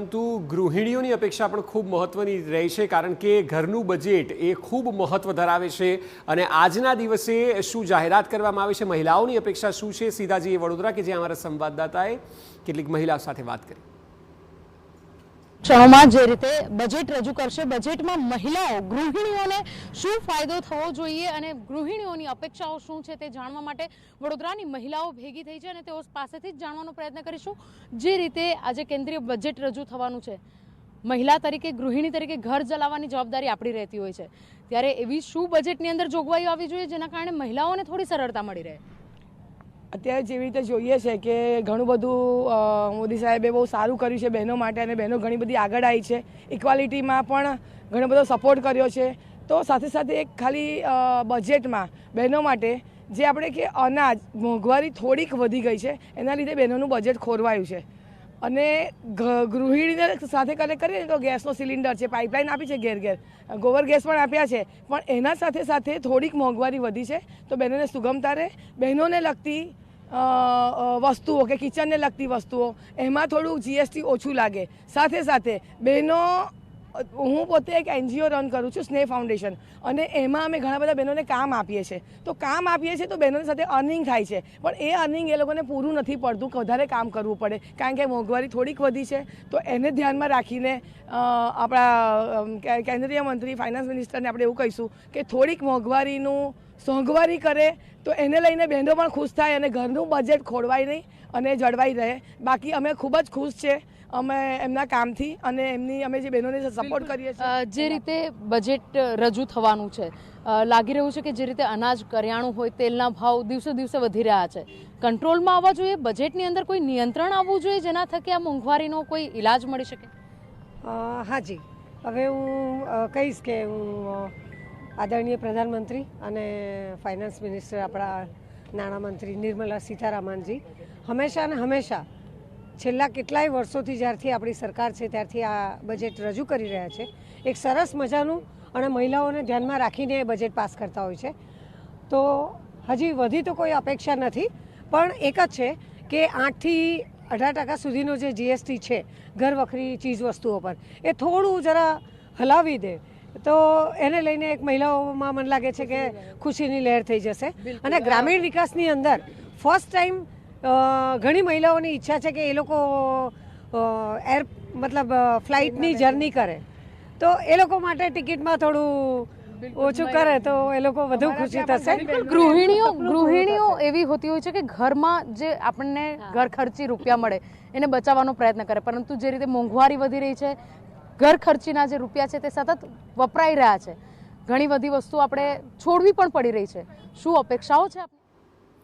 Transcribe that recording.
પરંતુ ગૃહિણીઓની અપેક્ષા પણ ખૂબ મહત્વની રહી છે, કારણ કે ઘરનું બજેટ એ ખૂબ મહત્વ ધરાવે છે અને આજના દિવસે શું જાહેરાત કરવામાં આવે છે, મહિલાઓની અપેક્ષા શું છે, સીધા જઈએ વડોદરા કે જ્યાં અમારા સંવાદદાતાએ કેટલીક મહિલાઓ સાથે વાત કરી। ક્ષણોમાં જે રીતે બજેટ રજૂ કરશે, બજેટમાં મહિલાઓ ગૃહિણીઓને શું ફાયદો થવો જોઈએ અને ગૃહિણીઓની અપેક્ષાઓ શું છે તે જાણવા માટે વડોદરાની મહિલાઓ ભેગી થઈ છે અને તેઓ પાસેથી જ જાણવાનો પ્રયત્ન કરીશું। જે રીતે આજે કેન્દ્રીય બજેટ રજૂ થવાનું છે, મહિલા તરીકે, ગૃહિણી તરીકે ઘર ચલાવવાની જવાબદારી આપણી રહેતી હોય છે, ત્યારે એવી શું બજેટની અંદર જોગવાઈઓ આવવી જોઈએ જેના કારણે મહિલાઓને થોડી સરળતા મળી રહે। અત્યારે જેવી રીતે જોઈએ છે કે ઘણું બધું મોદી સાહેબે બહુ સારું કર્યું છે બહેનો માટે અને બહેનો ઘણી બધી આગળ આવી છે, ઇક્વાલિટીમાં પણ ઘણો બધો સપોર્ટ કર્યો છે। તો સાથે સાથે એક ખાલી બજેટમાં બહેનો માટે જે આપણે કે અનાજ મોંઘવારી થોડીક વધી ગઈ છે, એના લીધે બહેનોનું બજેટ ખોરવાયું છે અને ગૃહિણીને સાથે કનેક્ટ કરીએ ને તો ગેસનો સિલિન્ડર છે, પાઇપલાઇન આપી છે ઘેર ઘેર, ગોબર ગેસ પણ આપ્યા છે, પણ એના સાથે સાથે થોડીક મોંઘવારી વધી છે। તો બહેનોને સુગમતા રહે, બહેનોને લગતી વસ્તુઓ કે કિચનને લગતી વસ્તુઓ એમાં થોડુંક જીએસટી ઓછું લાગે। સાથે સાથે બહેનો, હું પોતે એક NGO રન કરું છું, સ્નેહ ફાઉન્ડેશન, અને એમાં અમે ઘણા બધા બહેનોને કામ આપીએ છીએ। તો કામ આપીએ છીએ તો બહેનોની સાથે અર્નિંગ થાય છે, પણ એ અર્નિંગ એ લોકોને પૂરું નથી પડતું, વધારે કામ કરવું પડે કારણ કે મોંઘવારી થોડીક વધી છે। તો એને ધ્યાનમાં રાખીને આપણા કેન્દ્રીય મંત્રી, ફાઇનાન્સ મિનિસ્ટરને આપણે એવું કહીશું કે થોડીક મોંઘવારી કરે તો એને લઈને બહેનો પણ ખુશ થાય અને ઘરનું બજેટ ખોરવાય નહીં અને જળવાઈ રહે। બાકી અમે ખૂબ જ ખુશ છે અમે એમના કામથી અને અમે જે બહેનોને સપોર્ટ કરીએ છીએ। જે રીતે બજેટ રજૂ થવાનું છે, લાગી રહ્યું છે કે જે રીતે અનાજ, કરિયાણું હોય, તેલના ભાવ દિવસે દિવસે વધી રહ્યા છે, કંટ્રોલમાં આવવા જોઈએ, બજેટની અંદર કોઈ નિયંત્રણ આવવું જોઈએ જેના થકી આ મોંઘવારીનો કોઈ ઇલાજ મળી શકે। હાજી, હવે હું કહીશ કે હું આદરણીય પ્રધાનમંત્રી અને ફાઇનાન્સ મિનિસ્ટર આપણા નાણામંત્રી નિર્મલા સીતારામનજી હંમેશા છેલ્લા કેટલાય વર્ષોથી જ્યારથી આપણી સરકાર છે ત્યારથી આ બજેટ રજૂ કરી રહ્યા છે, એક સરસ મજાનું અને મહિલાઓને ધ્યાનમાં રાખીને એ બજેટ પાસ કરતા હોય છે। તો હજી વધી તો કોઈ અપેક્ષા નથી, પણ એક જ છે કે 8થી 18% સુધીનો જે જીએસટી છે ઘર વખરી ચીજ વસ્તુઓ પર, એ થોડું જરા હલાવી દે તો એને લઈને એક મહિલાઓમાં મને લાગે છે કે ખુશીની લહેર થઈ જશે। અને ગ્રામીણ વિકાસની અંદર ફર્સ્ટ ટાઈમ ઘણી મહિલાઓની ઈચ્છા છે કે એ લોકો ફ્લાઇટની જર્ની કરે, તો એ લોકો માટે ટિકિટમાં થોડું ઓછું કરે તો એ લોકો વધુ ખુશી થશે। ગૃહિણીઓ એવી હોતી હોય છે કે ઘરમાં જે આપણને ઘર ખર્ચી રૂપિયા મળે એને બચાવવાનો પ્રયત્ન કરે, પરંતુ જે રીતે મોંઘવારી વધી રહી છે, ઘર ખર્ચીના જે રૂપિયા છે તે સતત વપરાઈ રહ્યા છે, ઘણી બધી વસ્તુ આપણે છોડવી પણ પડી રહી છે। શું અપેક્ષાઓ છે આપની?